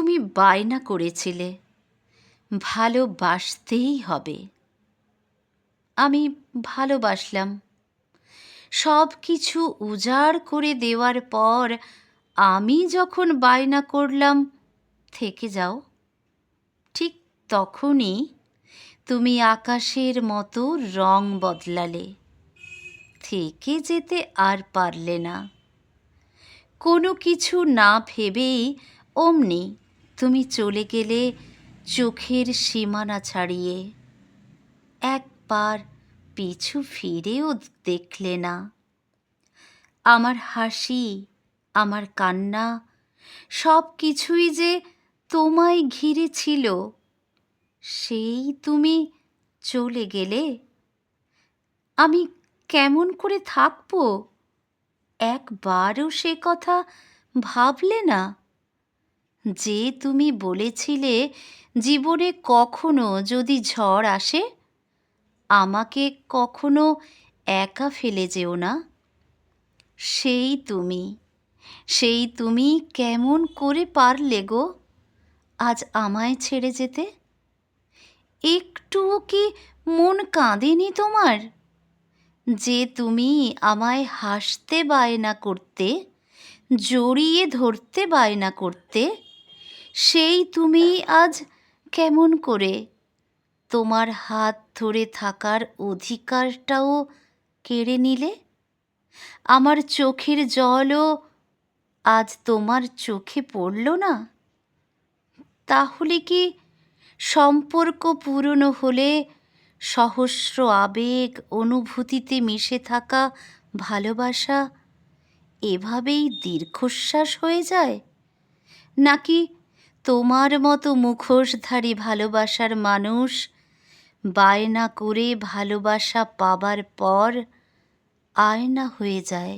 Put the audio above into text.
তুমি বায়না করেছিলে ভালোবাসতেই হবে। আমি ভালোবাসলাম। সব কিছু উজাড় করে দেওয়ার পর আমি যখন বায়না করলাম থেকে যাও, ঠিক তখনই তুমি আকাশের মতো রং বদলালে। থেকে যেতে আর পারলে না। কোনো কিছু না ভেবেই অমনি তুমি চলে গেলে চোখের সীমানা ছাড়িয়ে। একবার পিছু ফিরেও দেখলে না। আমার হাসি, আমার কান্না, সব কিছুই যে তোমায় ঘিরে ছিল, সেই তুমি চলে গেলে। আমি কেমন করে থাকবো? একবারও সে কথা ভাবলে না? যে তুমি বলেছিলে জীবনে কখনো যদি ঝড় আসে আমাকে কখনো একা ফেলে যেও না। সেই তুমি কেমন করে পারলে গো আজ আমায় ছেড়ে যেতে? একটুও কি মন কাঁদেনি তোমার? যে তুমি আমায় হাসতে বায়না করতে, জড়িয়ে ধরতে বায়না করতে, সেই তুমি আজ কেমন করে তোমার হাত ধরে থাকার অধিকারটাও কেড়ে নিলে? আমার চোখের জলও আজ তোমার চোখে পড়ল না? তাহলে কি সম্পর্ক পুরনো হলে সহস্র আবেগ অনুভূতিতে মিশে থাকা ভালোবাসা এভাবেই দীর্ঘশ্বাস হয়ে যায়? নাকি তোমার মতো মুখোশধারী ভালোবাসার মানুষ বায়না করে ভালোবাসা পাবার পর আয়না হয়ে যায়?